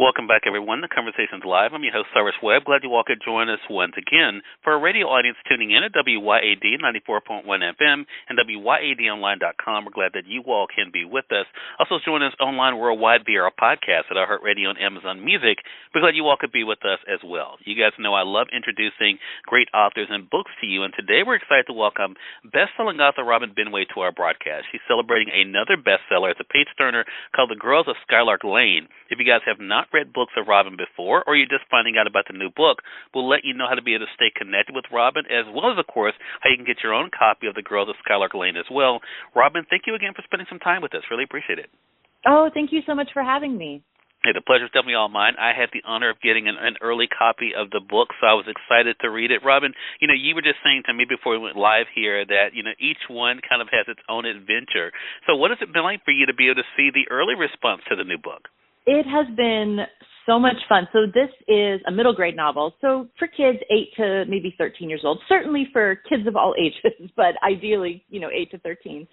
Welcome back, everyone. The Conversation's live. I'm your host, Cyrus Webb. Glad you all could join us once again. For our radio audience tuning in at WYAD 94.1 FM and WYADonline.com, we're glad that you all can be with us. Also join us online worldwide via our podcast at iHeartRadio and Amazon Music. We're glad you all could be with us as well. You guys know I love introducing great authors and books to you, and today we're excited to welcome best-selling author Robin Benway to our broadcast. She's celebrating another bestseller. It's a page-turner called The Girls of Skylark Lane. If you guys have not read books of Robin before, or you're just finding out about the new book, we'll let you know how to be able to stay connected with Robin, as well as, of course, how you can get your own copy of The Girls of Skylark Lane as well. Robin, thank you again for spending some time with us. Really appreciate it. Oh, thank you so much for having me. Hey, the pleasure's definitely all mine. I had the honor of getting an early copy of the book, so I was excited to read it. Robin, you were just saying to me before we went live here that, each one kind of has its own adventure. So what has it been like for you to be able to see the early response to the new book? It has been so much fun. So this is a middle grade novel. So for kids 8 to maybe 13 years old, certainly for kids of all ages, but ideally, 8 to 13.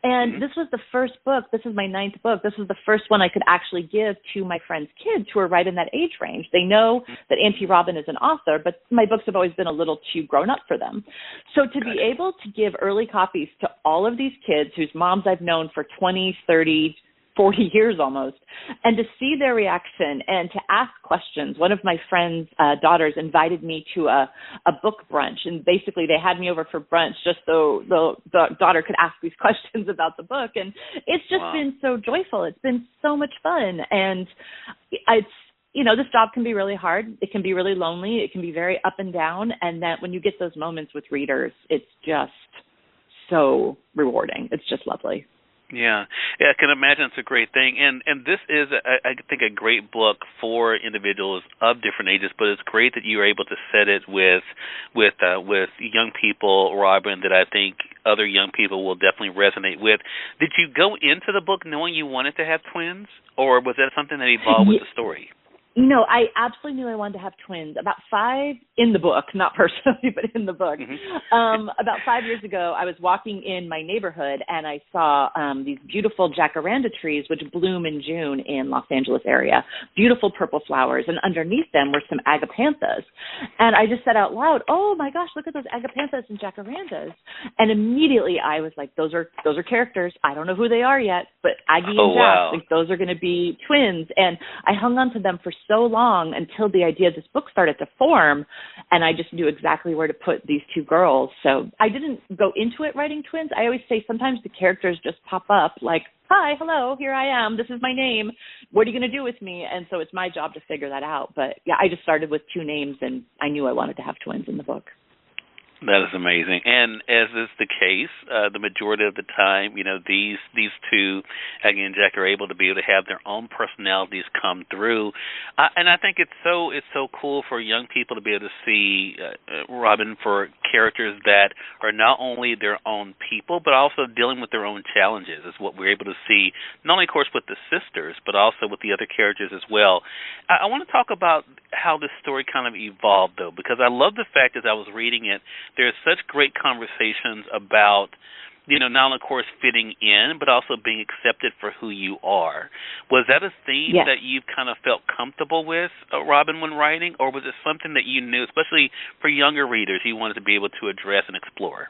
And This was the first book. This is my 9th book. This was the first one I could actually give to my friends' kids who are right in that age range. They know that Auntie Robin is an author, but my books have always been a little too grown up for them. So to be able to give early copies to all of these kids whose moms I've known for 20, 30, 40 years almost, and to see their reaction and to ask questions. One of my friend's daughters invited me to a book brunch, and basically they had me over for brunch just so the daughter could ask these questions about the book. And it's just been so joyful. It's been so much fun. And it's, this job can be really hard. It can be really lonely. It can be very up and down. And that when you get those moments with readers, it's just so rewarding. It's just lovely. Yeah, I can imagine it's a great thing, and this is, I think, a great book for individuals of different ages. But it's great that you are able to set it with young people, Robin, that I think other young people will definitely resonate with. Did you go into the book knowing you wanted to have twins, or was that something that evolved with the story? No, I absolutely knew I wanted to have twins. About 5 in the book, not personally, but in the book. About 5 years ago, I was walking in my neighborhood and I saw these beautiful jacaranda trees which bloom in June in Los Angeles area. Beautiful purple flowers, and underneath them were some agapanthus. And I just said out loud, "Oh my gosh, look at those agapanthus and jacarandas!" And immediately I was like, "Those are characters. I don't know who they are yet, but Aggie and Jack, like, those are going to be twins." And I hung on to them for so long until the idea of this book started to form, and I just knew exactly where to put these two girls. So I didn't go into it writing twins. I always say sometimes the characters just pop up like, "Hi, hello, here I am. This is my name. What are you going to do with me?" And so it's my job to figure that out. But yeah, I just started with 2 names, and I knew I wanted to have twins in the book. That is amazing, and as is the case, the majority of the time, these two, Aggie and Jack, are able to be able to have their own personalities come through, and I think it's so cool for young people to be able to see Robin for characters that are not only their own people, but also dealing with their own challenges. Is what we're able to see, not only, of course, with the sisters, but also with the other characters as well. I want to talk about how this story kind of evolved, though, because I love the fact as I was reading it, there's such great conversations about, not only, of course, fitting in, but also being accepted for who you are. Was that a theme that you kind of felt comfortable with, Robin, when writing, or was it something that you knew, especially for younger readers, you wanted to be able to address and explore?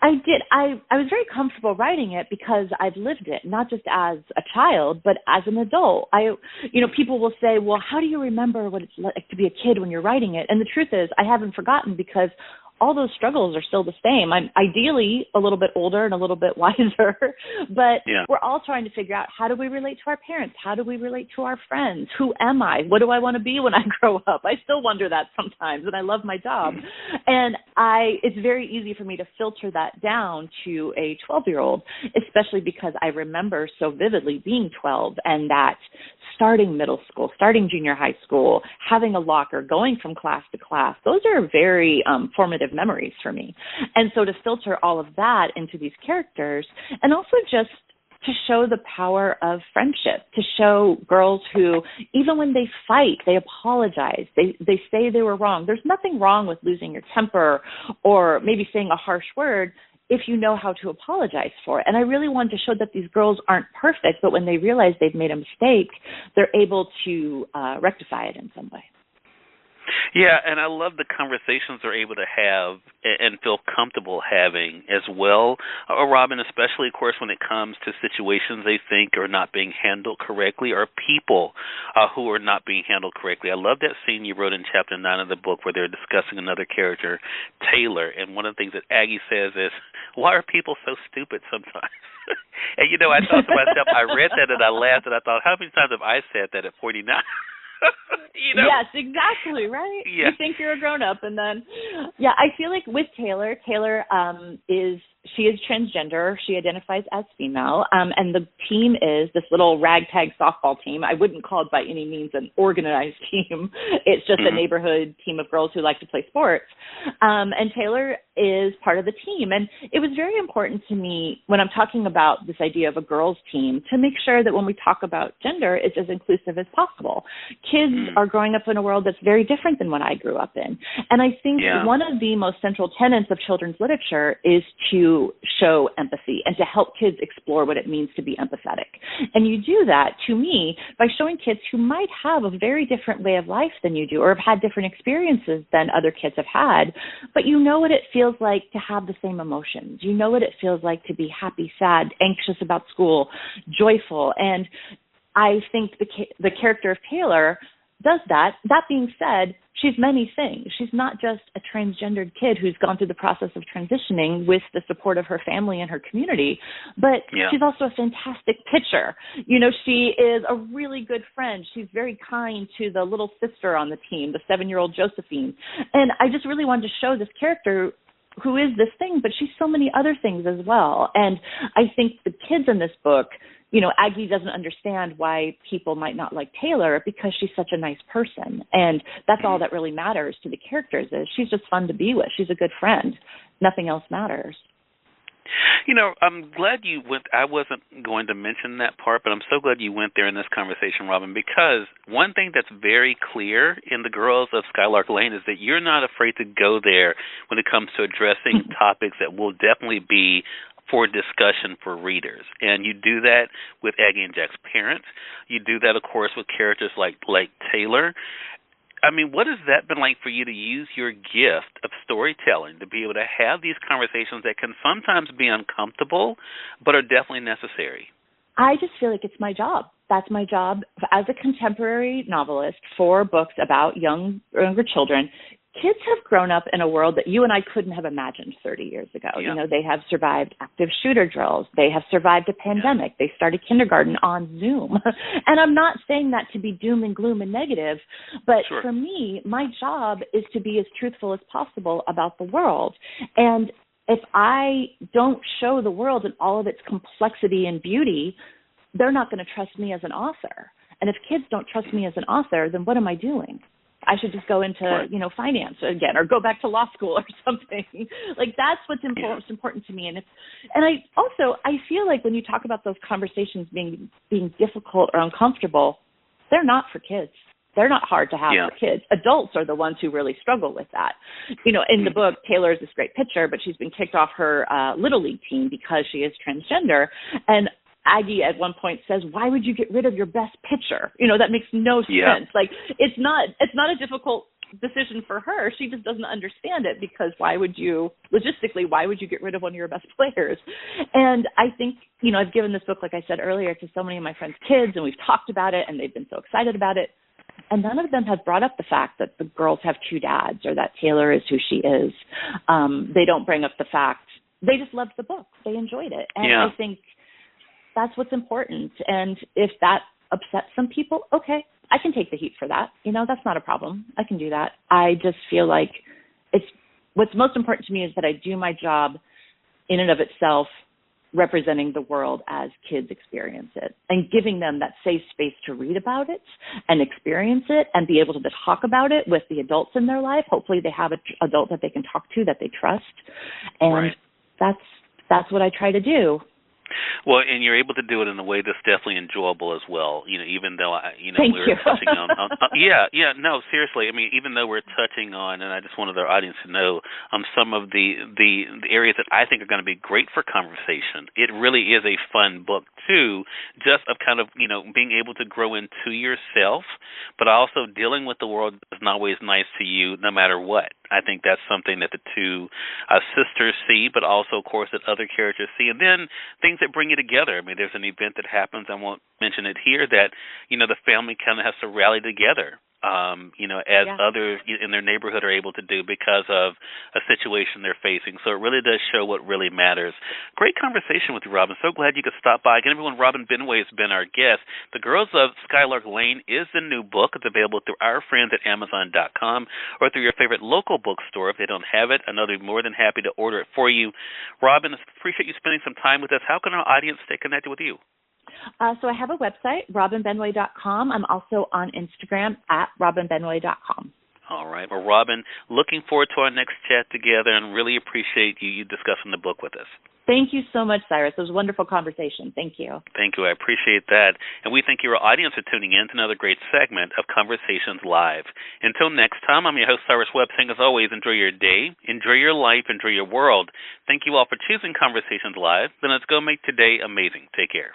I did. I was very comfortable writing it because I've lived it, not just as a child, but as an adult. People will say, "Well, how do you remember what it's like to be a kid when you're writing it?" And the truth is, I haven't forgotten because all those struggles are still the same. I'm ideally a little bit older and a little bit wiser, but we're all trying to figure out, how do we relate to our parents? How do we relate to our friends? Who am I? What do I want to be when I grow up? I still wonder that sometimes, and I love my job. And it's very easy for me to filter that down to a 12-year-old, especially because I remember so vividly being 12 and that starting middle school, starting junior high school, having a locker, going from class to class. Those are very formative memories for me. And so to filter all of that into these characters, and also just to show the power of friendship, to show girls who, even when they fight, they apologize. They say they were wrong. There's nothing wrong with losing your temper or maybe saying a harsh word. if you know how to apologize for it. And I really wanted to show that these girls aren't perfect, but when they realize they've made a mistake, they're able to rectify it in some way. Yeah, and I love the conversations they're able to have and feel comfortable having as well, Robin, especially, of course, when it comes to situations they think are not being handled correctly or people who are not being handled correctly. I love that scene you wrote in Chapter 9 of the book where they're discussing another character, Taylor, and one of the things that Aggie says is, why are people so stupid sometimes? And, I thought to myself, I read that and I laughed and I thought, how many times have I said that at 49? Yes, exactly, right? Yeah. You think you're a grown-up, and then, I feel like with Taylor she is transgender. She identifies as female, and the team is this little ragtag softball team. I wouldn't call it by any means an organized team. It's just a neighborhood team of girls who like to play sports, and Taylor is part of the team. And it was very important to me when I'm talking about this idea of a girls' team to make sure that when we talk about gender, it's as inclusive as possible. Kids are growing up in a world that's very different than what I grew up in. And I think one of the most central tenets of children's literature is to show empathy and to help kids explore what it means to be empathetic. And you do that, to me, by showing kids who might have a very different way of life than you do or have had different experiences than other kids have had, but you know what it feels like to have the same emotions. You know what it feels like to be happy, sad, anxious about school, joyful. And I think the character of Taylor does that. That being said, she's many things. She's not just a transgendered kid who's gone through the process of transitioning with the support of her family and her community, but she's also a fantastic pitcher. She is a really good friend. She's very kind to the little sister on the team, the 7-year-old Josephine. And I just really wanted to show this character who is this thing, but she's so many other things as well. And I think the kids in this book, Aggie doesn't understand why people might not like Taylor because she's such a nice person. And that's all that really matters to the characters is she's just fun to be with. She's a good friend. Nothing else matters. I'm glad you went. I wasn't going to mention that part, but I'm so glad you went there in this conversation, Robin, because one thing that's very clear in the Girls of Skylark Lane is that you're not afraid to go there when it comes to addressing topics that will definitely be for discussion for readers. And you do that with Aggie and Jack's parents. You do that, of course, with characters like Taylor. I mean, what has that been like for you to use your gift of storytelling to be able to have these conversations that can sometimes be uncomfortable but are definitely necessary? I just feel like it's my job. That's my job as a contemporary novelist for books about younger children. Kids have grown up in a world that you and I couldn't have imagined 30 years ago. Yeah. They have survived active shooter drills. They have survived a pandemic. They started kindergarten on Zoom. And I'm not saying that to be doom and gloom and negative, but for me, my job is to be as truthful as possible about the world. And if I don't show the world in all of its complexity and beauty, they're not going to trust me as an author. And if kids don't trust me as an author, then what am I doing? I should just go into, finance again or go back to law school or something. Like that's what's important to me. And I feel like when you talk about those conversations being difficult or uncomfortable, they're not for kids. They're not hard to have for kids. Adults are the ones who really struggle with that. In the book, Taylor is this great pitcher, but she's been kicked off her Little League team because she is transgender. And Aggie at one point says, why would you get rid of your best pitcher? That makes no sense. Like it's not a difficult decision for her. She just doesn't understand it because why would you get rid of one of your best players? And I think, I've given this book, like I said earlier, to so many of my friends' kids, and we've talked about it and they've been so excited about it. And none of them has brought up the fact that the girls have two dads or that Taylor is who she is. They don't bring up the fact. They just loved the book. They enjoyed it. And I think that's what's important. And if that upsets some people, okay, I can take the heat for that. That's not a problem. I can do that. I just feel like what's most important to me is that I do my job in and of itself representing the world as kids experience it and giving them that safe space to read about it and experience it and be able to talk about it with the adults in their life. Hopefully they have an adult that they can talk to that they trust. And that's what I try to do. Well, and you're able to do it in a way that's definitely enjoyable as well. Even though Thank we're you. touching on yeah, no, seriously. I mean, even though we're touching on, and I just wanted our audience to know some of the areas that I think are going to be great for conversation. It really is a fun book too, just of kind of being able to grow into yourself, but also dealing with the world is not always nice to you, no matter what. I think that's something that the two sisters see, but also, of course, that other characters see, and then things that bring you together. I mean, there's an event that happens, I won't mention it here, that, the family kind of has to rally together, as others in their neighborhood are able to do because of a situation they're facing. So it really does show what really matters. Great conversation with you, Robin. So glad you could stop by. Again, everyone, Robin Benway has been our guest. The Girls of Skylark Lane is the new book. It's available through our friends at Amazon.com or through your favorite local bookstore. If they don't have it, I know they'd be more than happy to order it for you. Robin, appreciate you spending some time with us. How can our audience stay connected with you? So I have a website, robinbenway.com. I'm also on Instagram at robinbenway.com. All right. Well, Robin, looking forward to our next chat together and really appreciate you discussing the book with us. Thank you so much, Cyrus. It was a wonderful conversation. Thank you. Thank you. I appreciate that. And we thank your audience for tuning in to another great segment of Conversations Live. Until next time, I'm your host, Cyrus Webb, saying as always, enjoy your day, enjoy your life, enjoy your world. Thank you all for choosing Conversations Live. Then let's go make today amazing. Take care.